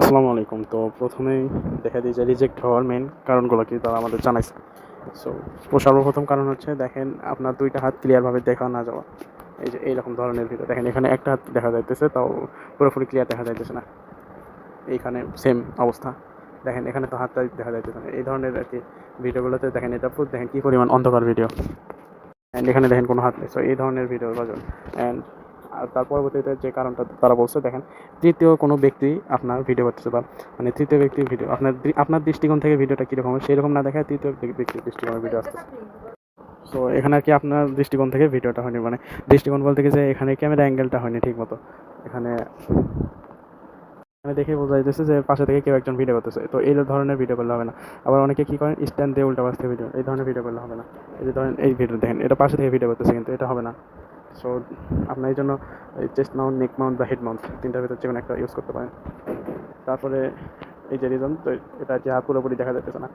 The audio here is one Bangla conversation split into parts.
আসসালামু আলাইকুম। তো প্রথমেই দেখা দিই যে রিজেক্ট হওয়ার মেইন কারণগুলো কি তারা আমাদের জানাইছে। সো সর্বপ্রথম কারণ হচ্ছে দেখেন আপনার ২ টা হাত ক্লিয়ারভাবে দেখা না যাওয়া। এই যে এইরকম ধরনের ভিডিও দেখেন এখানে একটা হাত দেখা যাইতেছে তাও পুরোপুরি ক্লিয়ার দেখা যাইতেছে না। এইখানে সেম অবস্থা। দেখেন এখানে তো হাতটাই দেখা যাইতেছে না। এই ধরনের আরকি ভিডিওগুলোতে দেখেন এটা দেখেন কি পরিমাণ অন্ধকার ভিডিও। অ্যান্ড এখানে দেখেন কোনো হাত নেই। সো এই ধরনের ভিডিওর প্রয়োজন। অ্যান্ড তার পরবর্তীতে যে কারণটা তারা বলছে দেখেন তৃতীয় কোনো ব্যক্তি আপনার ভিডিও করতেছে বা মানে তৃতীয় ব্যক্তির ভিডিও আপনার দৃষ্টিকোণ থেকে ভিডিওটা কীরকম হয় সেরকম না দেখায় তৃতীয় ব্যক্তির দৃষ্টিকোণের ভিডিও আসতেছে। সো এখানে আর কি আপনার দৃষ্টিকোণ থেকে ভিডিওটা হয়নি, মানে দৃষ্টিকোণ বলতে কি যে এখানে ক্যামেরা অ্যাঙ্গেলটা হয়নি ঠিক মতো। এখানে দেখে বোঝা যাইতেছে যে পাশে থেকে কেউ একজন ভিডিও করতেছে। তো এই ধরনের ভিডিও করলে হবে না। আবার অনেকে কী করেন স্ট্যান্ড দিয়ে উল্টা পাশ থেকে ভিডিও, এই ধরনের ভিডিও করলে হবে না। এই যে ধরেন এই ভিডিও দেখেন এটা পাশে থেকে ভিডিও করতেছে কিন্তু এটা হবে না। সো আপনার এই জন্য এই চেস্ট মাউন্ট, নেক মাউন্ট বা হেড মাউন্ট তিনটার ভিতর যে কোনো একটা ইউজ করতে পারেন। তারপরে এই যে রিজন, তো এটা যে আর পুরোপুরি দেখা যাইতেছে না।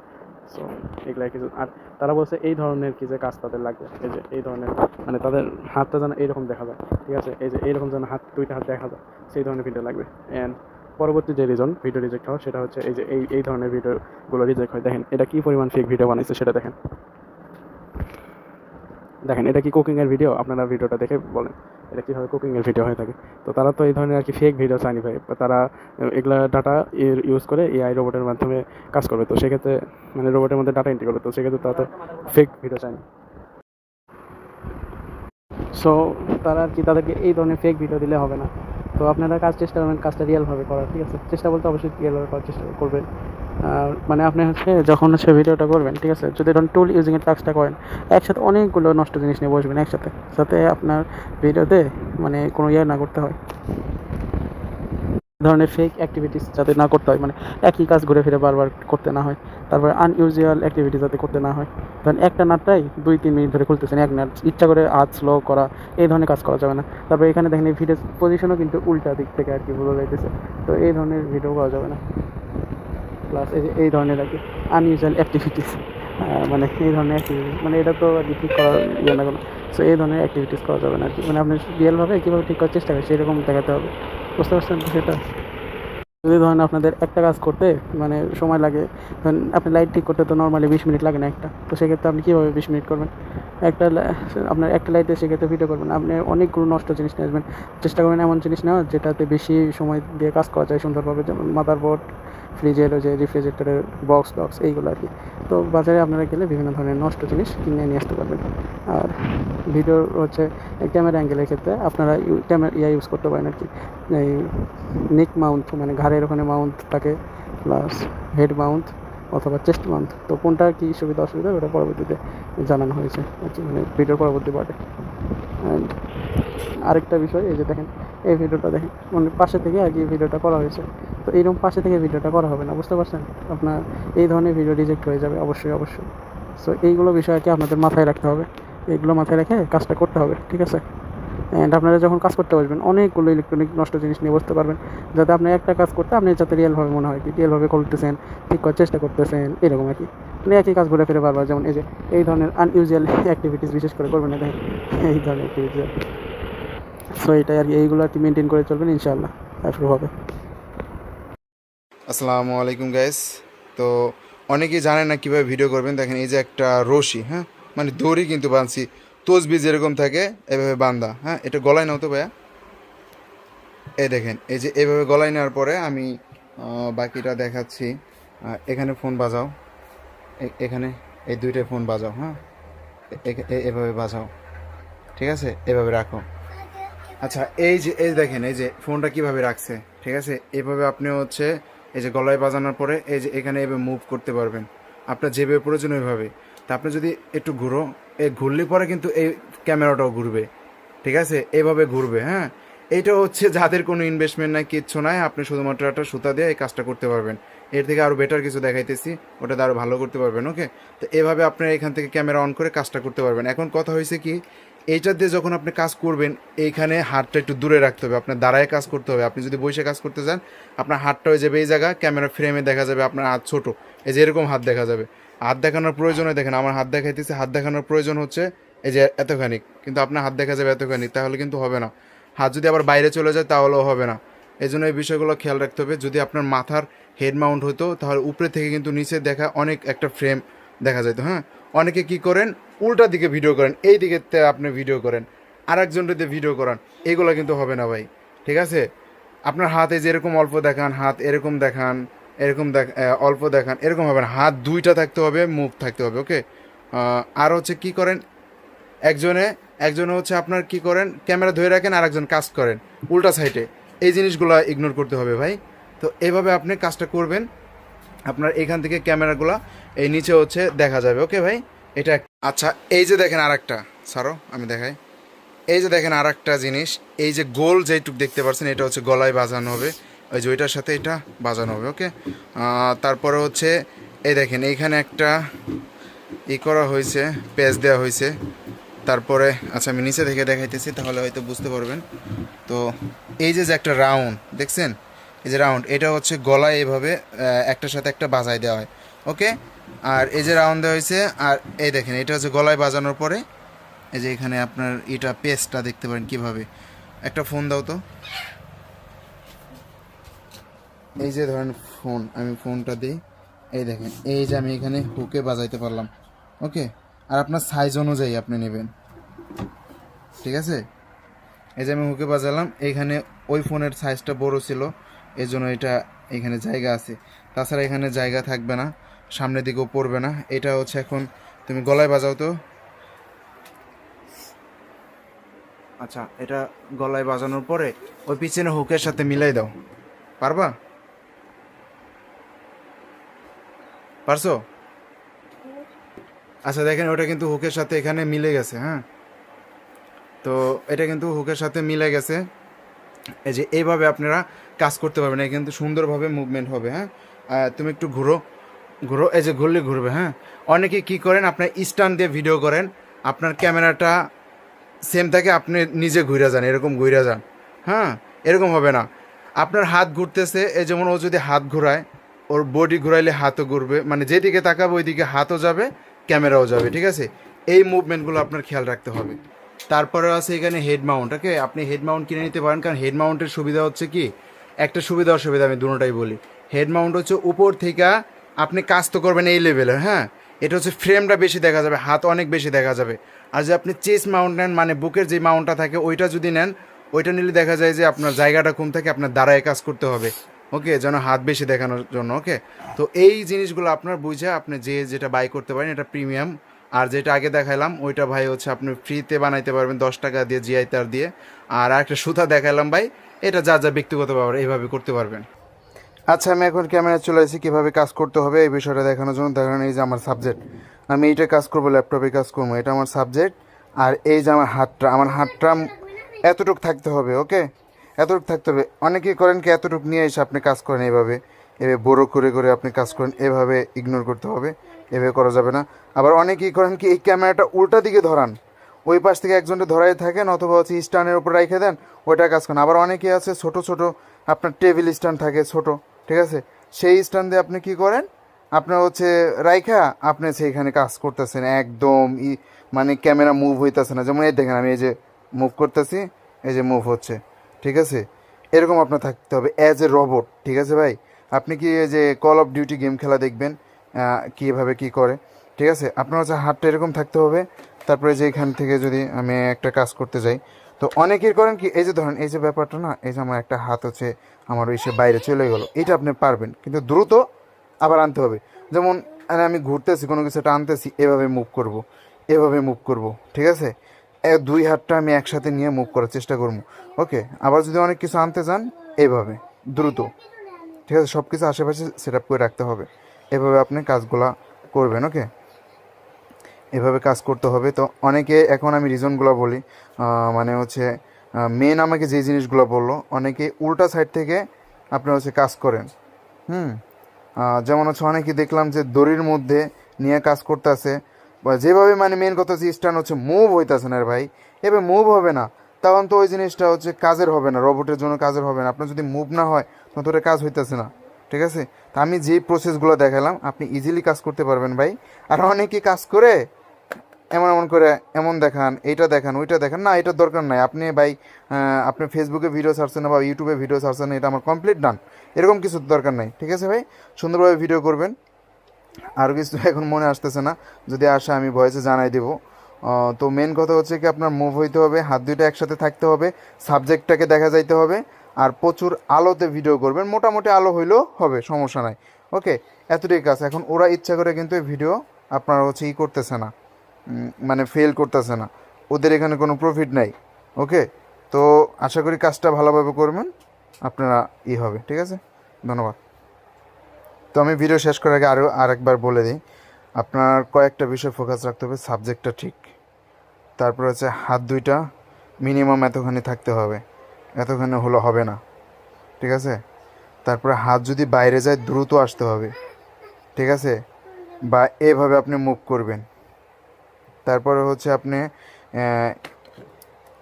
সো এগুলাই কিছু। আর তারা বলছে এই ধরনের কি যে কাজ তাদের লাগবে, এই যে এই ধরনের মানে তাদের হাতটা যেন এইরকম দেখা যায়, ঠিক আছে, এই যে এইরকম যেন দুইটা হাত দেখা যায় সেই ধরনের ভিডিও লাগবে। অ্যান্ড পরবর্তী যে রিজন ভিডিও রিজেক্ট হওয়া সেটা হচ্ছে এই যে এই ধরনের ভিডিওগুলো রিজেক্ট হয়। দেখেন এটা কি পরিমাণ ফেক ভিডিও বানাইছে সেটা দেখেন। দেখেন এটা কি কুকিংয়ের ভিডিও? আপনারা ভিডিওটা দেখে বলেন এটা কীভাবে কুকিংয়ের ভিডিও হয়ে থাকে। তো তারা তো এই ধরনের আর কি ফেক ভিডিও চায়নি ভাই। তারা এগুলা ডাটা ইউজ করে এআই রোবটের মাধ্যমে কাজ করবে। তো সেক্ষেত্রে মানে রোবটের মধ্যে ডাটা এন্ট্রি করবে। তো সেক্ষেত্রে তারা তো ফেক ভিডিও চায়নি। সো তারা আর কি তাদেরকে এই ধরনের ফেক ভিডিও দিলে হবে না। তো আপনারা চেষ্টা করবেন কাজটা রিয়েলভাবে করার, ঠিক আছে? চেষ্টা বলতে অবশ্যই রিয়েলভাবে করার চেষ্টা করবেন। আর মানে আপনি যখন ভিডিওটা করবেন, ঠিক আছে, যদি ধরুন টুল ইউজিংয়ের টাস্কটা করেন একসাথে অনেকগুলো নষ্ট জিনিস নিয়ে বসবেন একসাথে, যাতে আপনার ভিডিওতে মানে কোনো না করতে হয়, ধরনের ফেক অ্যাক্টিভিটিস যাতে না করতে হয়, মানে একই কাজ ঘুরে ফিরে বারবার করতে না হয়। তারপরে আনইউজুয়াল অ্যাক্টিভিটি যাতে করতে না হয়। ধরেন একটা নাটটাই ২-৩ মিনিট ধরে খুলতেছেন, এক নাট ইচ্ছা করে হাত স্লো করা, এই ধরনের কাজ করা যাবে না। তারপরে এখানে দেখেন এই ভিডিও পজিশনও কিন্তু উল্টা দিক থেকে আর কি বোঝা যাইতেছে। তো এই ধরনের ভিডিও করা যাবে না। প্লাস এই ধরনের আর কি আনইউজুয়াল অ্যাক্টিভিটিস, মানে এই ধরনের অ্যাক্টিভিটিস মানে এটা তো আর কি ঠিক করার না কোনো। সো এই ধরনের অ্যাক্টিভিটিস করা যাবে না আর কি। মানে আপনি রিয়েলভাবে কীভাবে ঠিক করার চেষ্টা করেন সেরকম দেখাতে হবে। বুঝতে পারছেন সেটা? যদি ধরেন আপনাদের একটা কাজ করতে মানে সময় লাগে, ধরেন আপনি লাইট ঠিক করতে তো নর্মালি 20 মিনিট লাগে না একটা, তো সেক্ষেত্রে আপনি কীভাবে 20 মিনিট করবেন? আপনার একটা লাইটে সেক্ষেত্রে ভিডিও করবেন, আপনি অনেকগুলো নষ্ট জিনিস নিয়ে আসবেন। চেষ্টা করেন এমন জিনিস নেওয়ার যেটাতে বেশি সময় দিয়ে কাজ করা যায় সুন্দরভাবে, যেমন মাদারবোর্ড, ফ্রিজের ওই যে রেফ্রিজারেটরের বক্স এইগুলো আর কি। তো বাজারে আপনারা গেলে বিভিন্ন ধরনের নষ্ট জিনিস কিনে নিয়ে আসতে পারবেন। আর ভিডিওর ক্যামেরা অ্যাঙ্গেলের ক্ষেত্রে আপনারা ক্যামেরা ইউজ করতে পারেন আর কি, এই নেক মাউন্ট মানে ঘাড়ের ওখানে মাউন্ট থাকে, প্লাস হেড মাউন্ট অথবা চেস্ট মাউন্ট। তো কোনটা কী সুবিধা অসুবিধা ওটা পরবর্তীতে জানানো হয়েছে আর কি, মানে ভিডিওর পরবর্তী পার্টে। অ্যান্ড আরেকটা বিষয়, এই যে দেখেন এই ভিডিওটা দেখেন মানে পাশে থেকে আর কি ভিডিওটা করা হয়েছে। তো এইরকম পাশে থেকে ভিডিওটা করা হবে না, বুঝতে পারছেন? আপনার এই ধরনের ভিডিও রিজেক্ট হয়ে যাবে অবশ্যই অবশ্যই। সো এইগুলো বিষয় আর কি আপনাদের মাথায় রাখতে হবে, এইগুলো মাথায় রেখে কাজটা করতে হবে, ঠিক আছে? অ্যান্ড আপনারা যখন কাজ করতে বসবেন অনেকগুলো ইলেকট্রনিক নষ্ট জিনিস নিয়ে বসতে পারবেন, যাতে আপনি একটা কাজ করতে আপনি যাতে রিয়েলভাবে মনে হয় কি রিয়েলভাবে করতেছেন, ঠিক করার চেষ্টা করতেছেন, এরকম আর কি। মানে একই কাজ ঘুরে ফিরে বারবার, যেমন এই যে এই ধরনের আনইউজুয়াল অ্যাক্টিভিটিস বিশেষ করে করবেন না, দেখেন এই ধরনের অ্যাক্টিভিটিস। সো এটাই আর কি, এইগুলো আর কি মেনটেন করে চলবেন, ইনশাআল্লাহ অ্যাপ্রুভ হবে। আসসালামু আলাইকুম গাইস। তো অনেকেই জানেন না কীভাবে ভিডিও করবেন। দেখেন এই যে একটা রশি, হ্যাঁ, মানে দড়ি কিন্তু বাঁধছি, তসবি যেরকম থাকে এভাবে বান্ধা, হ্যাঁ, এটা গলায় নাও তো ভাইয়া। এই দেখেন এই যে এভাবে গলায় নেওয়ার পরে আমি বাকিটা দেখাচ্ছি। এখানে ফোন বাজাও, এখানে এই দুইটা ফোন বাজাও, হ্যাঁ, এভাবে বাজাও, ঠিক আছে, এভাবে রাখো। আচ্ছা এই যে দেখেন এই যে ফোনটা কিভাবে রাখছে, ঠিক আছে, এভাবে আপনি এই যে গলায় বাজানোর পরে এই যে এখানে এভাবে মুভ করতে পারবেন আপনার যেভাবে প্রয়োজন ওইভাবে। তা আপনি যদি একটু ঘুরো, এই ঘুরলে পরে কিন্তু এই ক্যামেরাটাও ঘুরবে, ঠিক আছে, এভাবে ঘুরবে, হ্যাঁ। এইটা যাদের কোনো ইনভেস্টমেন্ট নাই, কিচ্ছু নাই, আপনি শুধুমাত্র একটা সুতা দিয়ে এই কাজটা করতে পারবেন। এর থেকে আরও বেটার কিছু দেখাইতেছি, ওটাতে আরও ভালো করতে পারবেন, ওকে। তো এভাবে আপনি এখান থেকে ক্যামেরা অন করে কাজটা করতে পারবেন। এখন কথা হয়েছে কি, এইটা দিয়ে যখন আপনি কাজ করবেন এইখানে হাতটা একটু দূরে রাখতে হবে, আপনার দাঁড়ায় কাজ করতে হবে। আপনি যদি বসে কাজ করতে চান আপনার হাতটা হয়ে যাবে এই জায়গা, ক্যামেরা ফ্রেমে দেখা যাবে আপনার হাত ছোটো, এই যে এরকম হাত দেখা যাবে। হাত দেখানোর প্রয়োজন হয়, দেখেন আমার হাত দেখাইতেছে, হাত দেখানোর প্রয়োজন হচ্ছে এই যে এতখানি, কিন্তু আপনার হাত দেখা যাবে এতখানি, তাহলে কিন্তু হবে না। হাত যদি আবার বাইরে চলে যায় তাহলেও হবে না। এই জন্য এই বিষয়গুলো খেয়াল রাখতে হবে। যদি আপনার মাথার হেড মাউন্ট হতো তাহলে উপরে থেকে কিন্তু নিচে দেখা অনেক একটা ফ্রেম দেখা যেত। হ্যাঁ, অনেকে কি করেন উল্টা দিকে ভিডিও করেন, এই দিকে আপনি ভিডিও করেন, আরেকজনটাতে ভিডিও করান, এগুলো কিন্তু হবে না ভাই। ঠিক আছে, আপনার হাতে যেরকম অল্প দেখান, হাত এরকম দেখান, এরকম অল্প দেখান, এরকম হবে না। হাত দুইটা থাকতে হবে, মুভ থাকতে হবে। ওকে, আর হচ্ছে কি করেন, একজনে হচ্ছে আপনার কি করেন ক্যামেরা ধরে রাখেন, আর একজন কাজ করেন উল্টা সাইডে, এই জিনিসগুলো ইগনোর করতে হবে ভাই। তো এইভাবে আপনি কাজটা করবেন, আপনার এখান থেকে ক্যামেরাগুলো এই নিচে হচ্ছে দেখা যাবে। ওকে ভাই, এটা আচ্ছা। এই যে দেখেন আর একটা, সারো আমি দেখাই। এই যে দেখেন আর একটা জিনিস, এই যে গোল যেটুক দেখতে পাচ্ছেন এটা হচ্ছে গলায় বাজানো হবে, ওই যে ওইটার সাথে এটা বাজানো হবে। ওকে, তারপরে হচ্ছে এই দেখেন এইখানে একটা করা হয়েছে, পেঁচ দেওয়া হয়েছে। তারপরে আচ্ছা আমি নিচে থেকে দেখাইতেছি, তাহলে হয়তো বুঝতে পারবেন। তো এই যে একটা রাউন্ড দেখছেন, এই যে রাউন্ড, এটা হচ্ছে গলায় এভাবে একটার সাথে একটা বাজায় দেওয়া হয়। ওকে, আর এই যে রাউন্ড দেওয়া হয়েছে, আর এই দেখেন এটা হচ্ছে গলায় বাজানোর পরে এই যে এখানে আপনার এটা পেস্টটা দেখতে পারেন কিভাবে। একটা ফোন দাও তো, এই যে ধরেন ফোন, আমি ফোনটা দিই, এই দেখেন এই যে আমি এখানে হুকে বাজাইতে পারলাম। ওকে, আর আপনার সাইজ অনুযায়ী আপনি নেবেন। ঠিক আছে, এই যে আমি হুকে বাজালাম, এইখানে ওই ফোনের সাইজটা বড় ছিল, এই জন্য এটা এখানে জায়গা আছে, তাছাড়া এখানে জায়গা থাকবে না, সামনের দিকেও পড়বে না। এটা হচ্ছে এখন তুমি গলায় বাজাও তো। আচ্ছা, এটা গলায় বাজানোর পরে ওই পিছনে হুকের সাথে মিলাই দাও, পারবা? পারছো? আচ্ছা দেখেন ওটা কিন্তু হুকের সাথে এখানে মিলে গেছে। হ্যাঁ, তো এটা কিন্তু হুকের সাথে মিলে গেছে। এই যে এইভাবে আপনারা কাজ করতে পারবেন, এটা কিন্তু সুন্দরভাবে মুভমেন্ট হবে। হ্যাঁ, তুমি একটু ঘুরো ঘুরো, এই যে ঘুরলে ঘুরবে। হ্যাঁ, অনেকে কি করেন আপনার স্ট্যান্ড দিয়ে ভিডিও করেন, আপনার ক্যামেরাটা সেম থাকে, আপনি নিজে ঘুরে যান, এরকম ঘুরে যান। হ্যাঁ, এরকম হবে না। আপনার হাত ঘুরতেছে, এই যেমন ও যদি হাত ঘোরায়, ওর বডি ঘুরাইলে হাতও ঘুরবে, মানে যেদিকে তাকাবে ওইদিকে হাতও যাবে, ক্যামেরাও যাবে। ঠিক আছে, এই মুভমেন্টগুলো আপনার খেয়াল রাখতে হবে। তারপরে আছে এখানে হেড মাউন্ট। ওকে, আপনি হেড মাউন্ট কিনে নিতে পারেন, কারণ হেড মাউন্টের সুবিধা হচ্ছে কি, একটা সুবিধা অসুবিধা আমি দুটোটাই বলি। হেড মাউন্ট হচ্ছে উপর থেকে আপনি কাজ তো করবেন এই লেভেলের। হ্যাঁ, এটা হচ্ছে ফ্রেমটা বেশি দেখা যাবে, হাত অনেক বেশি দেখা যাবে। আর যে আপনি চেস্ট মাউন্ট নেন, মানে বুকের যে মাউন্টটা থাকে ওইটা যদি নেন, ওইটা নিলে দেখা যায় যে আপনার জায়গাটা কম থাকে, আপনার দাঁড়ায় কাজ করতে হবে। ওকে, যেন হাত বেশি দেখানোর জন্য। ওকে, তো এই জিনিসগুলো আপনার বুঝে আপনি যেটা বাই করতে পারেন, এটা প্রিমিয়াম। আর যেটা আগে দেখাইলাম ওইটা ভাই হচ্ছে আপনি ফ্রিতে বানাইতে পারবেন 10 টাকা দিয়ে, জিআই তার দিয়ে। আর একটা সুতা দেখাইলাম ভাই, এটা যা যা ব্যক্তিগত ব্যাপার, এইভাবে করতে পারবেন। আচ্ছা, আমি এখন ক্যামেরা চলে এসেছি, কীভাবে কাজ করতে হবে এই বিষয়টা দেখানোর জন্য। দেখেন এই যে আমার সাবজেক্ট, আমি এইটা কাজ করবো, ল্যাপটপে কাজ করবো, এটা আমার সাবজেক্ট। আর এই যে আমার হাতটা এতটুক থাকতে হবে। ওকে, এতটুক থাকতে হবে। অনেকেই করেন কি এতটুক নিয়ে এসে আপনি কাজ করেন, এভাবে বড়ো করে করে আপনি কাজ করেন, এভাবে ইগনোর করতে হবে, এভাবে করা যাবে না। আবার অনেকেই করেন কি এই ক্যামেরাটা উল্টা দিকে ধরান, ওই পাশ থেকে একজনটা ধরাই থাকেন, অথবা হচ্ছে স্ট্যান্ডের উপর রেখে দেন, ওইটা কাজ করেন। আবার অনেকেই আছে ছোট ছোট আপনার টেবিল স্ট্যান্ড থাকে ছোট, ঠিক আছে, সেই স্ট্যান্ড দিয়ে আপনি কী করেন, আপনার হচ্ছে রাইখা আপনি সেইখানে কাজ করতেছেন, একদম মানে ক্যামেরা মুভ হইতেছে না। যেমন এই দেখেন আমি এই যে মুভ করতেছি, এই যে মুভ হচ্ছে। ঠিক আছে, এরকম আপনার থাকতে হবে অ্যাজ এ রোবট। ঠিক আছে ভাই, আপনি কি এই যে কল অফ ডিউটি গেম খেলা দেখবেন কীভাবে কী করে। ঠিক আছে, আপনার হচ্ছে হাতটা এরকম থাকতে হবে। তারপরে যে এখান থেকে যদি আমি একটা কাজ করতে যাই, তো অনেকের করেন কি এই যে ধরেন এই যে ব্যাপারটা না, এই যে আমার একটা হাত হচ্ছে আমার ওই সে বাইরে চলে গেলো, এটা আপনি পারবেন, কিন্তু দ্রুত আবার আনতে হবে। যেমন আমি ঘুরতেছি, কোনো কিছু একটা আনতেছি, এভাবে মুভ করব, এভাবে মুভ করব। ঠিক আছে, দুই হাতটা আমি একসাথে নিয়ে মুভ করার চেষ্টা করবো। ওকে, আবার যদি অনেক কিছু আনতে চান, এইভাবে দ্রুত। ঠিক আছে, সব কিছু আশেপাশে সেট আপ করে রাখতে হবে, এভাবে আপনি কাজগুলা করবেন। ওকে, এভাবে কাজ করতে হবে। তো অনেকে এখন আমি রিজনগুলো বলি, মানে হচ্ছে মেন আমাকে যে জিনিসগুলো বললো, অনেকে উল্টা সাইড থেকে আপনারা হচ্ছে কাজ করেন। যেমন হচ্ছে অনেকে দেখলাম যে দড়ির মধ্যে নিয়ে কাজ করতেছে, বা যেভাবে মানে মেন কথা হচ্ছে স্ট্যান্ড হচ্ছে মুভ হইতেছে না ভাই, এভাবে মুভ হবে না, তখন তো ওই জিনিসটা হচ্ছে কাজের হবে না, রোবটের জন্য কাজের হবে না। আপনার যদি মুভ না হয় তখন তো ওটা কাজ হইতেছে না। ঠিক আছে, তা আমি যেই প্রসেসগুলো দেখালাম আপনি ইজিলি কাজ করতে পারবেন ভাই। আর অনেকে কাজ করে এমন এমন করে এমন দেখান, এইটা দেখান, ওইটা দেখান, না এটার দরকার নাই। আপনি ভাই আপনি ফেসবুকে ভিডিও ছাড়ছেন না বা ইউটিউবে ভিডিও ছাড়ছেন না, এটা আমার কমপ্লিট ডান, এরকম কিছু দরকার নাই। ঠিক আছে ভাই, সুন্দরভাবে ভিডিও করবেন। আর কিছু এখন মনে আসতেছে না, যদি আসে আমি ভয়েসে জানাই দেবো। তো মেন কথা হচ্ছে কি আপনার মুভ হইতে হবে, হাত দুইটা একসাথে থাকতে হবে, সাবজেক্টটাকে দেখা যাইতে হবে, আর প্রচুর আলোতে ভিডিও করবেন। মোটামুটি আলো হইলেও হবে, সমস্যা নাই। ওকে, এতটাই কাজ। এখন ওরা ইচ্ছা করে কিন্তু এই ভিডিও আপনার হচ্ছে ই করতেছে না, মানে ফেল করতেছে না, ওদের এখানে কোনো প্রফিট নাই। ওকে, তো আশা করি কাজটা ভালোভাবে করবেন, আপনারা ই হবে। ঠিক আছে, ধন্যবাদ। তো আমি ভিডিও শেষ করার আগে আরেকবার বলে দিই, আপনার কয়েকটা বিষয় ফোকাস রাখতে হবে। সাবজেক্টটা ঠিক, তারপর হচ্ছে হাত দুইটা মিনিমাম এতখানি থাকতে হবে, এতখানি হলো হবে না। ঠিক আছে, তারপরে হাত যদি বাইরে যায় দ্রুত আসতে হবে। ঠিক আছে, বা এভাবে আপনি মুভ করবেন। তারপরে হচ্ছে আপনি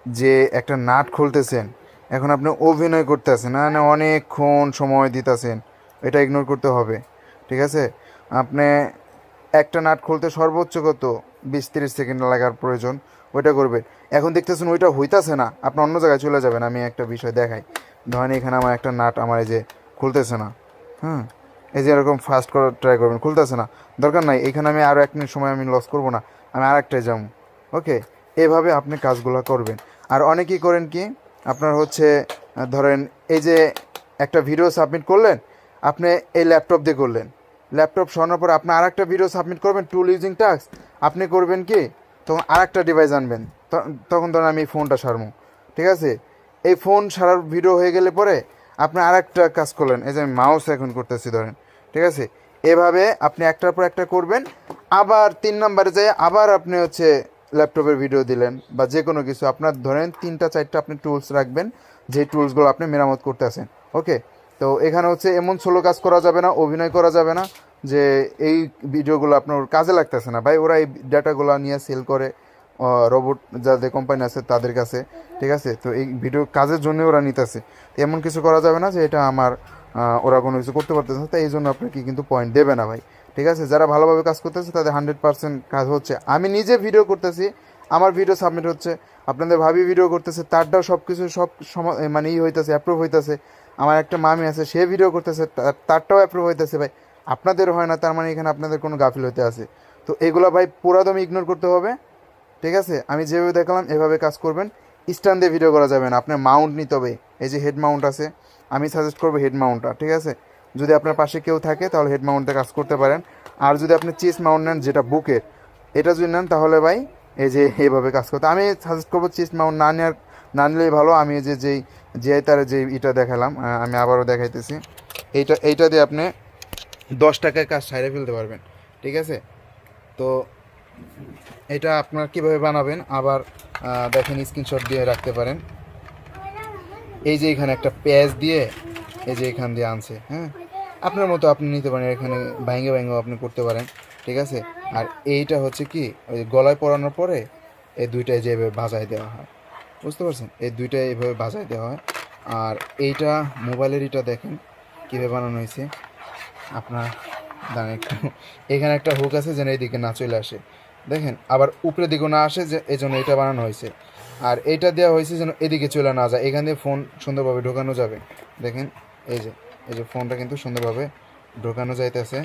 যে একটা নাট খুলতেছেন, এখন আপনি অভিনয় করতেছেন, না না অনেকক্ষণ সময় দিতেছেন, এটা ইগনোর করতে হবে। ঠিক আছে, আপনি একটা নাট খুলতে সর্বোচ্চ কত 20-30 সেকেন্ড লাগার প্রয়োজন, ওইটা করবেন। এখন দেখতেছেন ওইটা হইতাছে না, আপনি অন্য জায়গায় চলে যাবেন। আমি একটা বিষয় দেখাই, ধরেন এখানে আমার একটা নাট আমার এই যে খুলতেছে না, হুম, এই যে এরকম ফাস্ট করার ট্রাই করবেন, খুলতেছে না, দরকার নাই, এখানে আমি আরও 1 মিনিট সময় আমি লস করবো না, আমি আর একটাই যাবো। ওকে, এভাবে আপনি কাজগুলো করবেন। আর অনেকেই করেন কি, আপনার হচ্ছে ধরেন এই যে একটা ভিডিও সাবমিট করলেন, আপনি এই ল্যাপটপ দিয়ে করলেন, ল্যাপটপ সরানোর পর আপনি আর একটা ভিডিও সাবমিট করবেন, টুল ইউজিং টাস্ক, আপনি করবেন কি, তখন আর একটা ডিভাইস আনবেন, তখন ধরেন আমি এই ফোনটা সারবো। ঠিক আছে, এই ফোন সারার ভিডিও হয়ে গেলে পরে আপনি আর একটা কাজ করলেন, এই যে আমি মাউস এখন করতেছি ধরেন। ঠিক আছে, এভাবে আপনি একটার পর একটা করবেন। আবার 3 নম্বরে যাই, আবার আপনি হচ্ছে ল্যাপটপের ভিডিও দিলেন বা যে কোনো কিছু, আপনার ধরেন 3-4টা আপনি টুলস রাখবেন, যে টুলসগুলো আপনি মেরামত করতে আসেন। ওকে, তো এখানে হচ্ছে এমন সোলো কাজ করা যাবে না, অভিনয় করা যাবে না যে এই ভিডিওগুলো আপনার কাজে লাগতেছে না। ভাই ওরা এই ডাটাগুলো নিয়ে সেল করে রোবট যাদের কোম্পানি আছে তাদের কাছে। ঠিক আছে, তো এই ভিডিও কাজের জন্য ওরা নিতেছে, এমন কিছু করা যাবে না যে এটা আমার ওরা কোনো কিছু করতে পারতেছে না, তাই এই জন্য আপনাকে কিন্তু পয়েন্ট দেবে না ভাই। ঠিক আছে, যারা ভালোভাবে কাজ করতেছে তাদের 100% কাজ হচ্ছে। আমি নিজে ভিডিও করতেছি, আমার ভিডিও সাবমিট হচ্ছে, আপনাদের ভাবি ভিডিও করতেছে, তারটাও সব কিছু মানে হইতেছে, অ্যাপ্রুভ হইতেছে। আমার একটা মামি আছে, সে ভিডিও করতেছে, তারটাও অ্যাপ্রুভ হইতেছে। ভাই আপনাদের হয় না, তার মানে এখানে আপনাদের কোনো গাফিল হইতে আছে। তো এগুলো ভাই পুরাদমে ইগনোর করতে হবে। ঠিক আছে, আমি যেভাবে দেখালাম এভাবে কাজ করবেন। স্ট্যান্ড দিয়ে ভিডিও করা যাবে না, আপনার মাউন্ট নিতে হবে। এই যে হেড মাউন্ট আছে, আমি সাজেস্ট করবো হেড মাউন্টটা। ঠিক আছে, যদি আপনার পাশে কেউ থাকে তাহলে হেড মাউন্টে কাজ করতে পারেন। আর যদি আপনি চেস্ট মাউন্ট নেন, যেটা বুকের, এটা যদি নেন তাহলে ভাই এই যে এইভাবে কাজ করতে আমি সাজেস্ট করবো চেস্ট মাউন্ট না নিলেই ভালো। আমি এই যে তার যে এটা দেখালাম, আমি আবারও দেখাইতেছি, এইটা দিয়ে আপনি 10 টাকায় কাজ সাইরে ফেলতে পারবেন। ঠিক আছে, তো এটা আপনার কিভাবে বানাবেন আবার দেখেন, স্ক্রিনশট দিয়ে রাখতে পারেন। এই যে এখানে একটা পেজ দিয়ে, এই যে এখান দিয়ে আনছে, হ্যাঁ, আপনার মতো আপনি নিতে পারেন, এখানে ভাঙে আপনি করতে পারেন। ঠিক আছে, আর এইটা হচ্ছে কি, ওই গলায় পরানোর পরে এই দুইটাই যেভাবে ভাজায় দেওয়া হয়, বুঝতে পারছেন, এই দুইটাই এইভাবে ভাজায় দেওয়া হয়। আর এইটা মোবাইলের এটা দেখেন কীভাবে বানানো হয়েছে আপনার, দাঁড়ান একটু, এখানে একটা হুক আছে যেন এইদিকে না চলে আসে, দেখেন, আবার উপরের দিকেও না আসে, যে এই জন্য এটা বানানো হয়েছে। আর এইটা দেওয়া হয়েছে যেন এদিকে চলে না যায়, এখান দিয়ে ফোন সুন্দরভাবে ঢোকানো যাবে। দেখেন এই যে ফোনটা কিন্তু সুন্দরভাবে ঢোকানো যাইতেছে।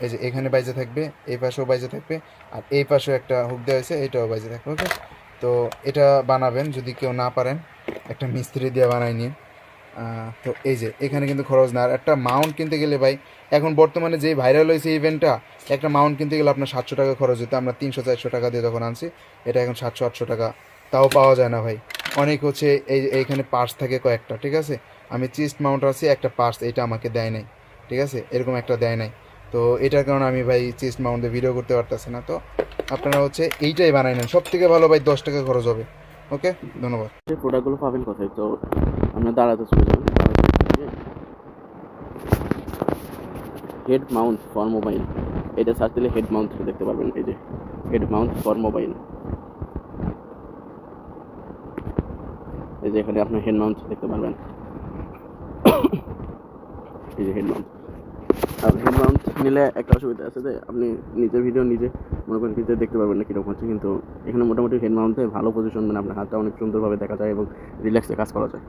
এই যে এখানে বাইজে থাকবে, এই পাশেও বাইজে থাকবে, আর এই পাশেও একটা হুক দেওয়া হয়েছে, এইটাও বাইজে থাকবে। ওকে, তো এটা বানাবেন, যদি কেউ না পারেন একটা মিস্ত্রি দিয়ে বানাই নিন। তো এই যে এখানে কিন্তু খরচ না। আর একটা মাউন্ট কিনতে গেলে ভাই, এখন বর্তমানে যে ভাইরাল হয়েছে ইভেন্টটা, একটা মাউন্ট কিনতে গেলে আপনার 700 টাকা খরচ হতো। আমরা 300-400 টাকা দিয়ে যখন আনছি, এটা এখন 700-800 টাকা, তাও পাওয়া যায় না ভাই। অনেক হচ্ছে এইখানে পার্স থাকে কয়েকটা। ঠিক আছে, আমি চেস্ট মাউন্ট আছে একটা পার্স, এটা আমাকে দেয় নাই। ঠিক আছে, এরকম একটা দেয় নাই, তো এটার কারণে আমি ভাই চেস্ট মাউন্টে ভিডিও করতে পারতেছি না। তো আপনারা হচ্ছে এইটাই বানাই নেন, সব থেকে ভালো ভাই, 10 টাকা খরচ হবে। ওকে, ধন্যবাদ। এই প্রোডাক্টগুলো পাবেন কোথায়? তো আমরা দাঁড়াতে চলে যাবেন, হেড মাউন্ট ফর মোবাইল, এটা সার্চ দিলে হেড মাউন্ট দেখতে পারবেন। এই যে হেড মাউন্ট ফর মোবাইল, এই যে এখানে আপনি হেড মাউন্ট দেখতে পারবেন, এই যে হেড মাউন্ট। আর হেড মাউন্ট নিলে একটা অসুবিধা আছে যে আপনি নিজের ভিডিও নিজে মনে করেন নিজে দেখতে পারবেন না কীরকম হচ্ছে, কিন্তু এখানে মোটামুটি হেড মাউন্টে ভালো পজিশন, মানে আপনার হাতটা অনেক সুন্দরভাবে দেখা যায় এবং রিল্যাক্সে কাজ করা যায়।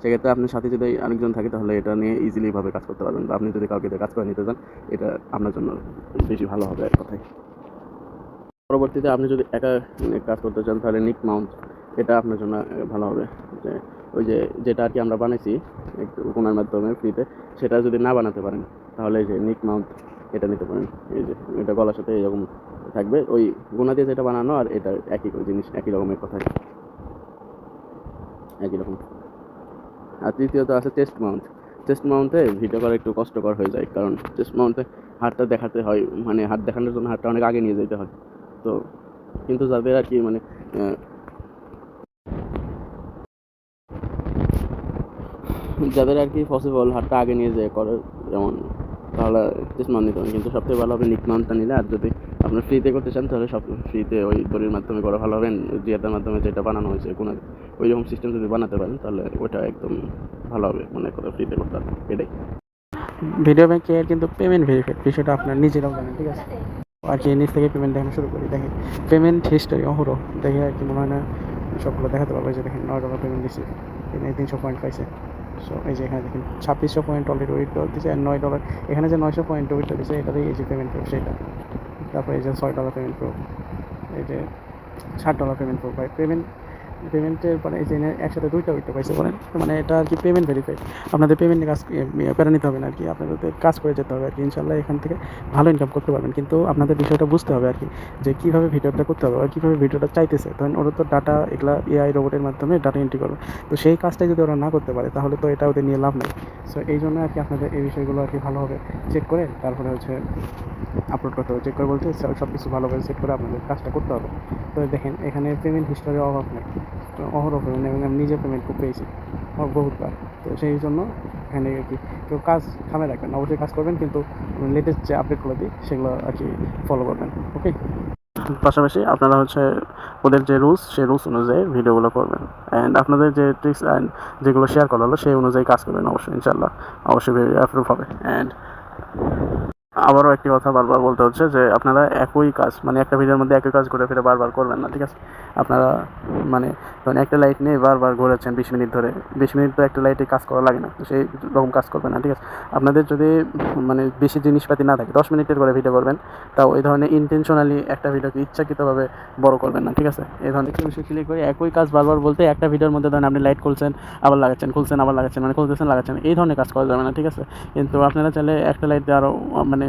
সেক্ষেত্রে আপনার সাথে যদি আরেকজন থাকে তাহলে এটা নিয়ে ইজিলিভাবে কাজ করতে পারবেন, বা আপনি যদি কাউকে দিয়ে কাজ করে নিতে চান এটা আপনার জন্য বেশি ভালো হবে এক কথায়। পরবর্তীতে আপনি যদি একা কাজ করতে চান তাহলে নিক মাউন্ট এটা আপনার জন্য ভালো হবে। যে ওই যে যেটা আর কি আমরা বানাইছি একটু কোনার মাধ্যমে ফ্রিতে, সেটা যদি না বানাতে পারেন তাহলে এই যে নিক মাউন্ট এটা নিতে পারেন। এই যে এটা গলার সাথে এরকম থাকবে, ওই গোনা দিয়ে যেটা বানানো আর এটা একই জিনিস, একই রকমের কথাই, একই রকম। আর তৃতীয়ত আছে চেস্ট মাউন্ট। চেস্ট মাউন্টে ভিডিও করা একটু কষ্টকর হয়ে যায়, কারণ চেস্ট মাউন্টে হাতটা দেখাতে হয়, মানে হাত দেখানোর জন্য হাতটা অনেক আগে নিয়ে যেতে হয়। তো কিন্তু যাদের আর কি মানে যাদের আর কি পসিবল হাতটা আগে নিয়ে যায় করে যেমন, তাহলে চেস্ট মাউন্ট নিতে হবে, কিন্তু সবথেকে ভালো হবে নিক মাউন্টটা নিলে। আর যদি আপনার ফ্রিতে করতে চান তাহলে সব ফ্রিতে ওই দড়ির মাধ্যমে করা ভালো হবে, জিয়াতের মাধ্যমে যেটা বানানো হয়েছে কোনো ওই রকম সিস্টেম যদি বানাতে পারেন তাহলে ওইটা একদম ভালো হবে, মনে করো ফ্রিতে করতে হবে এটাই। ভিডিও ব্যাংকে কিন্তু পেমেন্ট ভেরিফাইড বিষয়টা আপনার নিজেরাও জানেন, ঠিক আছে? আর কি নিচ থেকে পেমেন্ট দেখানো শুরু করি, দেখেন পেমেন্ট হিস্টোরি অহরহ দেখে আর কি মনে হয় না সবগুলো দেখাতে পারবো। যে দেখেন $9 পেমেন্ট দিচ্ছি, এখানে 300 পয়েন্ট পাইছে। সো এই যে এখানে দেখেন 2600 পয়েন্ট অলরেডি উইথড্র দিচ্ছে, আর $9 এখানে যে 900 পয়েন্ট উইথড্র দিচ্ছে এটাতেই এই যে পেমেন্ট প্রুফ সেটা। তারপরে এই যে $6 পেমেন্ট প্রুফ, এই যে $60 পেমেন্ট প্রুফ। ভাই পেমেন্টের পরে এই যে একসাথে দুইটা উইথড্র পাইছে বলেন, মানে এটা আর কি পেমেন্ট ভেরিফাইড। আপনাদের পেমেন্ট কাজ করে নিতে হবে না আর কি, আপনাদের কাজ করে যেতে হবে আর কি। ইনশাল্লাহ এখান থেকে ভালো ইনকাম করতে পারবেন, কিন্তু আপনাদের বিষয়টা বুঝতে হবে আর কি, যে কীভাবে ভিডিওটা করতে হবে আর কীভাবে ভিডিওটা চাইতেছে। ধরেন ওরা তো ডাটা এগুলা এআই রোবটের মাধ্যমে ডাটা এন্ট্রি করবে, তো সেই কাজটাই যদি ওরা না করতে পারে তাহলে তো এটা ওদের নিয়ে লাভ নেই। সো এই জন্য আর কি আপনাদের এই বিষয়গুলো আর কি ভালোভাবে চেক করে তারপরে হচ্ছে আপলোড করতে হবে। চেক করে বলতে সব কিছু ভালোভাবে সেট করে আপনাদের কাজটা করতে হবে। তো দেখেন এখানে পেমেন্ট হিস্টোরির অভাব নেই, অহরহ পেমেন্ট, এবং আমি নিজে পেমেন্ট খুব পেয়েছি বহুতবার। তো সেই জন্য এখানে আর কি কেউ কাজ থামে রাখবেন, অবশ্যই কাজ করবেন, কিন্তু লেটেস্ট যে আপডেটগুলো দিই সেগুলো আর কি ফলো করবেন। ওকে, পাশাপাশি আপনারা হচ্ছে ওদের যে রুলস সেই রুলস অনুযায়ী ভিডিওগুলো করবেন, অ্যান্ড আপনাদের যে ট্রিক্স অ্যান্ড যেগুলো শেয়ার করা হলো সেই অনুযায়ী কাজ করবেন, অবশ্যই ইনশাল্লাহ অবশ্যই অ্যাপ্রুভ হবে। অ্যান্ড আবারও একটি কথা বারবার বলতে হচ্ছে যে আপনারা একই কাজ, মানে একটা ভিডিওর মধ্যে একই কাজ ঘুরে ফিরে বারবার করবেন না, ঠিক আছে? আপনারা মানে ধরেন একটা লাইট নিয়ে বারবার ঘোরাচ্ছেন 20 মিনিট ধরে, 20 মিনিট তো একটা লাইটে কাজ করা লাগে না, তো সেই রকম কাজ করবেন না, ঠিক আছে? আপনাদের যদি মানে বেশি জিনিসপাতি না থাকে 10 মিনিটের করে ভিডিও করবেন, তাও এই ধরনের ইন্টেনশনালি একটা ভিডিওকে ইচ্ছাকৃতভাবে বড় করবেন না, ঠিক আছে? এই ধরনের বিষয় ক্লিক করে একই কাজ বারবার বলতে একটা ভিডিওর মধ্যে ধরেন আপনি লাইট খুলছেন আবার লাগাচ্ছেন, খুলছেন আবার লাগাচ্ছেন, মানে খুলতেছেন লাগাচ্ছেন, এই ধরনের কাজ করা যাবে না, ঠিক আছে? কিন্তু আপনারা চাইলে একটা লাইট দিয়ে আরও মানে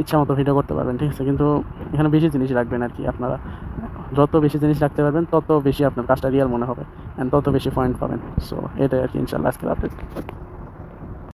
ইচ্ছা মতো ভিডিও করতে পারবেন, ঠিক আছে? কিন্তু এখানে বেশি জিনিস রাখবেন আর কি। আপনারা যত বেশি জিনিস রাখতে পারবেন তত বেশি আপনার কাজটা রিয়াল মনে হবে, অ্যান্ড তত বেশি পয়েন্ট পাবেন। সো এটাই আর কি ইনশাল্লাহ আজকের আপডেট।